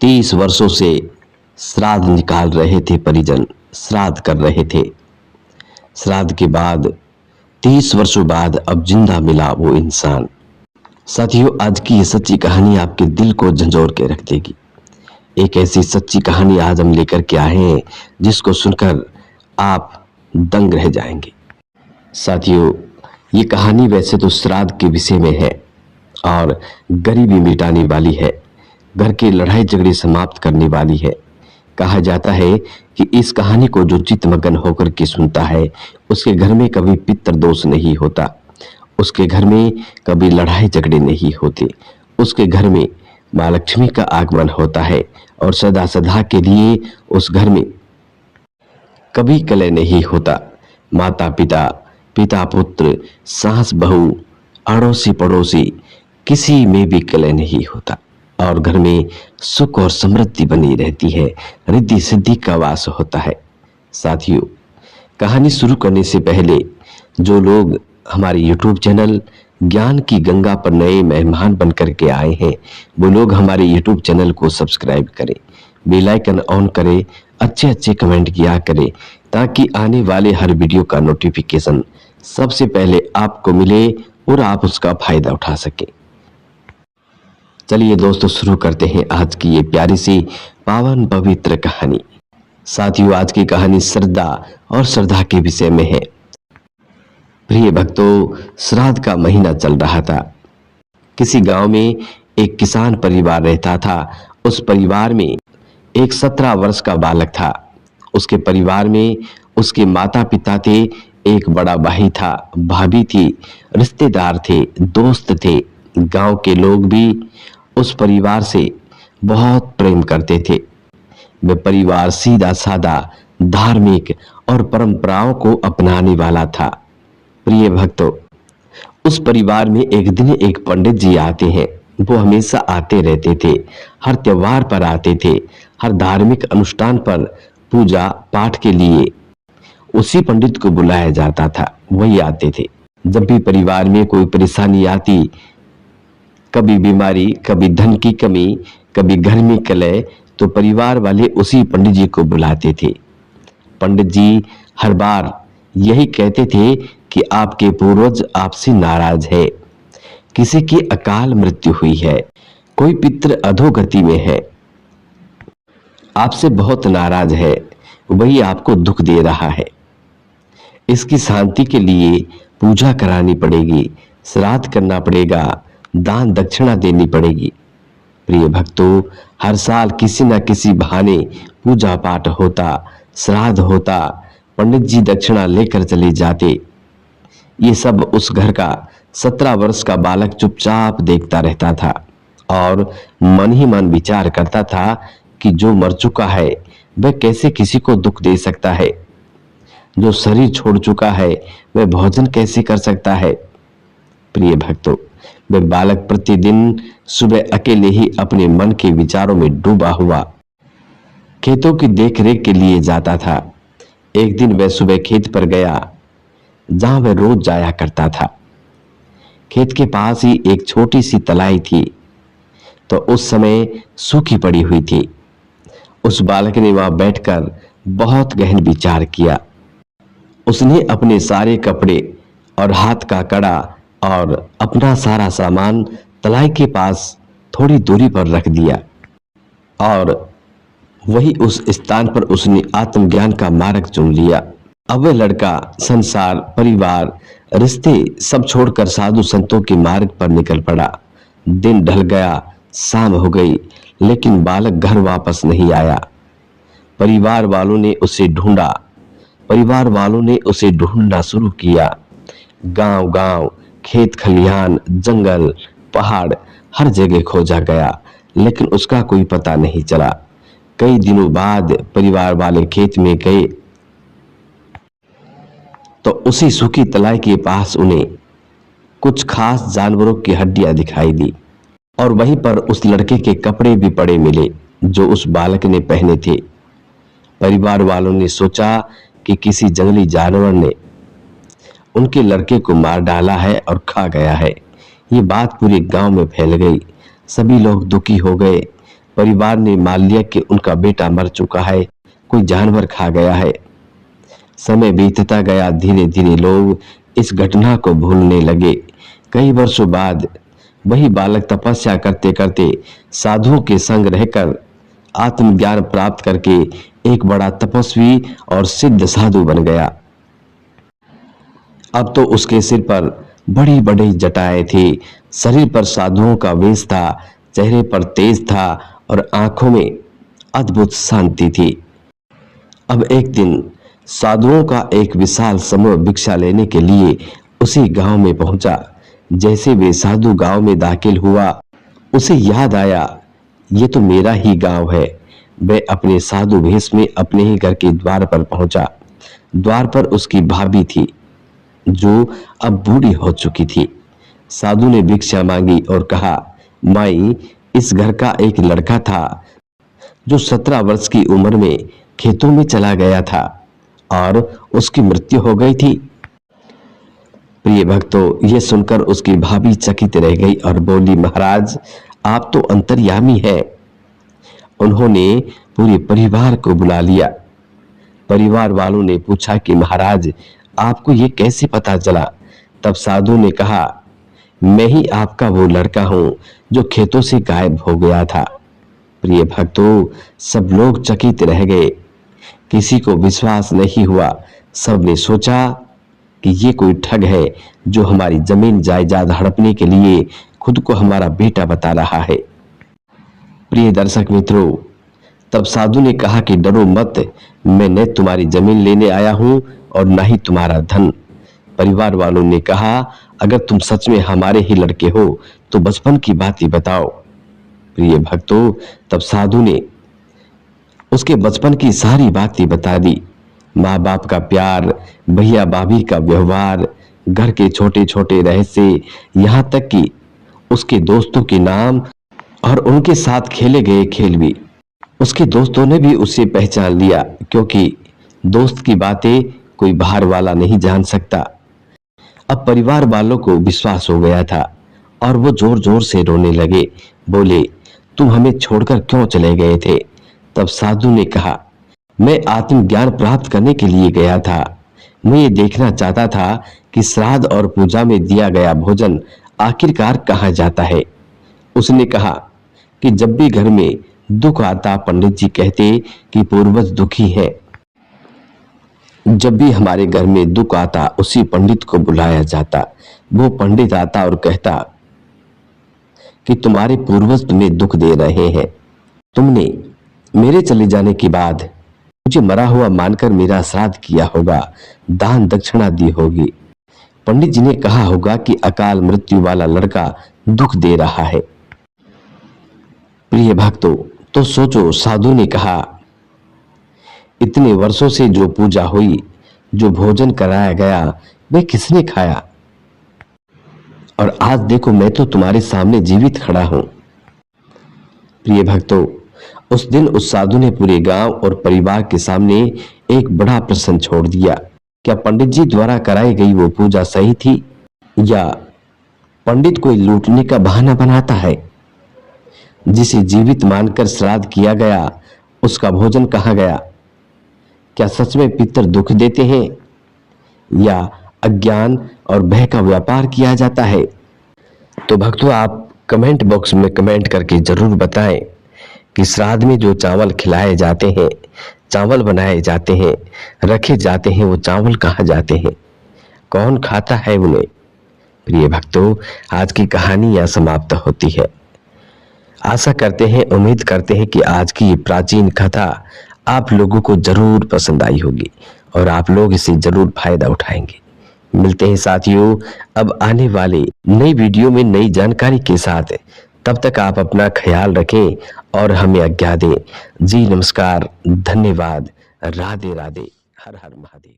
30 वर्षों से श्राद्ध निकाल रहे थे परिजन, श्राद्ध कर रहे थे। श्राद्ध के बाद 30 वर्षों बाद अब जिंदा मिला वो इंसान। साथियों, आज की ये सच्ची कहानी आपके दिल को झंझोर के रख देगी। एक ऐसी सच्ची कहानी आज हम लेकर के आए हैं जिसको सुनकर आप दंग रह जाएंगे। साथियों, ये कहानी वैसे तो श्राद्ध के विषय में है और गरीबी मिटाने वाली है, घर के लड़ाई झगड़े समाप्त करने वाली है। कहा जाता है कि इस कहानी को जो चित्तमग्न होकर के सुनता है उसके घर में कभी पितृ दोष नहीं होता, उसके घर में कभी लड़ाई झगड़े नहीं होते, उसके घर में माँ लक्ष्मी का आगमन होता है और सदा सदा के लिए उस घर में कभी कलह नहीं होता। माता पिता, पिता पुत्र, सास बहू, अड़ोसी पड़ोसी, किसी में भी कलह नहीं होता और घर में सुख और समृद्धि बनी रहती है, रिद्धि सिद्धि का वास होता है। साथियों, कहानी शुरू करने से पहले जो लोग हमारे YouTube चैनल ज्ञान की गंगा पर नए मेहमान बनकर के आए हैं वो लोग हमारे YouTube चैनल को सब्सक्राइब करें, बेल आइकन ऑन करें, अच्छे अच्छे कमेंट किया करें ताकि आने वाले हर वीडियो का नोटिफिकेशन सबसे पहले आपको मिले और आप उसका फायदा उठा सकें। चलिए दोस्तों, शुरू करते हैं आज की ये प्यारी सी पावन पवित्र कहानी। साथियों, आज की कहानी श्रद्धा और श्रद्धा के विषय में है। प्रिय भक्तों, श्राद्ध का महीना चल रहा था। किसी गांव में एक किसान परिवार रहता था। उस परिवार में एक 17 वर्ष का बालक था। उसके परिवार में उसके माता पिता थे, एक बड़ा भाई था, भाभी थी, रिश्तेदार थे, दोस्त थे। गांव के लोग भी उस परिवार से बहुत प्रेम करते थे। वे परिवार सीधा साधा, धार्मिक और परंपराओं को अपनाने वाला था। प्रिय भक्तों, उस परिवार में एक दिन एक पंडित जी आते हैं। वो हमेशा आते रहते थे, हर त्योहार पर आते थे, हर धार्मिक अनुष्ठान पर पूजा पाठ के लिए उसी पंडित को बुलाया जाता था, वही आते थे। जब भी परिवार में कोई परेशानी आती, कभी बीमारी, कभी धन की कमी, कभी घर में कलह, तो परिवार वाले उसी पंडित जी को बुलाते थे। पंडित जी हर बार यही कहते थे कि आपके पूर्वज आपसे नाराज है, किसी की अकाल मृत्यु हुई है, कोई पितृ अधोगति में है, आपसे बहुत नाराज है, वही आपको दुख दे रहा है। इसकी शांति के लिए पूजा करानी पड़ेगी, श्राद्ध करना पड़ेगा, दान दक्षिणा देनी पड़ेगी। प्रिय भक्तों, हर साल किसी न किसी बहाने पूजा पाठ होता, श्राद्ध होता, पंडित जी दक्षिणा लेकर चले जाते। ये सब उस घर का 17 वर्ष का बालक चुपचाप देखता रहता था और मन ही मन विचार करता था कि जो मर चुका है वह कैसे किसी को दुख दे सकता है, जो शरीर छोड़ चुका है वह भोजन कैसे कर सकता है। प्रिय भक्तों, वह बालक प्रतिदिन सुबह अकेले ही अपने मन के विचारों में डूबा हुआ खेतों की देखरेख के लिए जाता था। एक दिन वह सुबह खेत पर गया जहां वह रोज जाया करता था। खेत के पास ही एक छोटी सी तलाई थी, तो उस समय सूखी पड़ी हुई थी। उस बालक ने वहां बैठकर बहुत गहन विचार किया। उसने अपने सारे कपड़े और हाथ का कड़ा और अपना सारा सामान तलाई के पास थोड़ी दूरी पर रख दिया और वही उस स्थान पर उसने आत्मज्ञान का मार्ग चुन लिया। अब वह लड़का संसार, परिवार, रिश्ते सब छोड़कर साधु संतों के मार्ग पर निकल पड़ा। दिन ढल गया, शाम हो गई, लेकिन बालक घर वापस नहीं आया। परिवार वालों ने उसे ढूंढना शुरू किया। गांव गांव, खेत खलिहान, जंगल, पहाड़, हर जगह खोजा गया, लेकिन उसका कोई पता नहीं चला। कई दिनों बाद परिवार वाले खेत में गए तो उसी सूखी तलाई के पास उन्हें कुछ खास जानवरों की हड्डियां दिखाई दी और वहीं पर उस लड़के के कपड़े भी पड़े मिले जो उस बालक ने पहने थे। परिवार वालों ने सोचा कि किसी जंगली जानवर ने उनके लड़के को मार डाला है और खा गया है। ये बात पूरे गांव में फैल गई। सभी लोग दुखी हो गए। परिवार ने मान लिया कि उनका बेटा मर चुका है, कोई जानवर खा गया है। समय बीतता गया, धीरे धीरे लोग इस घटना को भूलने लगे। कई वर्षों बाद वही बालक तपस्या करते करते साधुओं के संग रहकर आत्मज्ञान प्राप्त करके एक बड़ा तपस्वी और सिद्ध साधु बन गया। अब तो उसके सिर पर बड़ी बड़ी जटाएं थी, शरीर पर साधुओं का वेश था, चेहरे पर तेज था और आंखों में अद्भुत शांति थी। अब एक दिन साधुओं का एक विशाल समूह भिक्षा लेने के लिए उसी गांव में पहुंचा। जैसे वे साधु गांव में दाखिल हुआ, उसे याद आया, ये तो मेरा ही गांव है। वह अपने साधु वेश में अपने ही घर के द्वार पर पहुंचा। द्वार पर उसकी भाभी थी, जो अब बूढ़ी हो चुकी थी। साधु ने भिक्षा मांगी और कहा, माई, इस घर का एक लड़का था जो 17 वर्ष की उम्र में खेतों में चला गया था और उसकी मृत्यु हो गई थी। प्रिय भक्तों, यह सुनकर उसकी भाभी चकित रह गई और बोली, महाराज, आप तो अंतर्यामी हैं। उन्होंने पूरे परिवार को बुला लिया। परिवार वालों ने पूछा कि महाराज, आपको ये कैसे पता चला? तब साधु ने कहा, मैं ही आपका वो लड़का हूं जो खेतों से गायब हो गया था। प्रिय भक्तों, सब लोग चकित रह गए, किसी को विश्वास नहीं हुआ। सब ने सोचा कि ये कोई ठग है जो हमारी जमीन जायदाद हड़पने के लिए खुद को हमारा बेटा बता रहा है। प्रिय दर्शक मित्रों, तब साधु ने कहा कि डरो मत, मैं न तुम्हारी जमीन लेने आया हूं और न ही तुम्हारा धन। परिवार वालों ने कहा, अगर तुम सच में हमारे ही लड़के हो तो बचपन की बातें बताओ। प्रिय भक्तों, तब साधु ने उसके बचपन की सारी बातें बता दी। माँ बाप का प्यार, भैया भाभी का व्यवहार, घर के छोटे छोटे रहस्य, यहाँ तक कि उसके दोस्तों के नाम और उनके साथ खेले गए खेल भी। उसके दोस्तों ने भी उसे पहचान लिया, क्योंकि दोस्त की बातें कोई बाहर वाला नहीं जान सकता। अब परिवार वालों को विश्वास हो गया था और वो जोर जोर से रोने लगे। बोले, तुम हमें छोड़कर क्यों चले गए थे? तब साधु ने कहा, मैं आत्मज्ञान प्राप्त करने के लिए गया था। मैं ये देखना चाहता था कि श्राद्ध और पूजा में दिया गया भोजन आखिरकार कहाँ जाता है। उसने कहा कि जब भी घर में दुख आता, पंडित जी कहते कि पूर्वज दुखी है। जब भी हमारे घर में दुख आता, उसी पंडित को बुलाया जाता। वो पंडित आता और कहता कि तुम्हारे पूर्वज तुम्हें दुख दे रहे हैं। तुमने मेरे चले जाने के बाद मुझे मरा हुआ मानकर मेरा श्राद्ध किया होगा, दान दक्षिणा दी होगी। पंडित जी ने कहा होगा कि अकाल मृत्यु वाला लड़का दुख दे रहा है। प्रिय भक्तों, तो सोचो, साधु ने कहा, इतने वर्षों से जो पूजा हुई, जो भोजन कराया गया, वह किसने खाया? और आज देखो, मैं तो तुम्हारे सामने जीवित खड़ा हूं। प्रिय भक्तों, उस दिन उस साधु ने पूरे गांव और परिवार के सामने एक बड़ा प्रश्न छोड़ दिया। क्या पंडित जी द्वारा कराई गई वो पूजा सही थी, या पंडित कोई लूटने का बहाना बनाता है? जिसे जीवित मानकर श्राद्ध किया गया, उसका भोजन कहाँ गया? क्या सच में पितर दुख देते हैं, या अज्ञान और भय का व्यापार किया जाता है? तो भक्तों, आप कमेंट बॉक्स में कमेंट करके जरूर बताएं कि श्राद्ध में जो चावल खिलाए जाते हैं, चावल बनाए जाते हैं, रखे जाते हैं, वो चावल कहाँ जाते हैं, कौन खाता है उन्हें? प्रिय भक्तों, आज की कहानी यहाँ समाप्त होती है। आशा करते हैं, उम्मीद करते हैं कि आज की ये प्राचीन कथा आप लोगों को जरूर पसंद आई होगी और आप लोग इसे जरूर फायदा उठाएंगे। मिलते हैं साथियों अब आने वाले नई वीडियो में नई जानकारी के साथ। तब तक आप अपना ख्याल रखें और हमें आज्ञा दें। जी नमस्कार, धन्यवाद, राधे राधे, हर हर महादेव।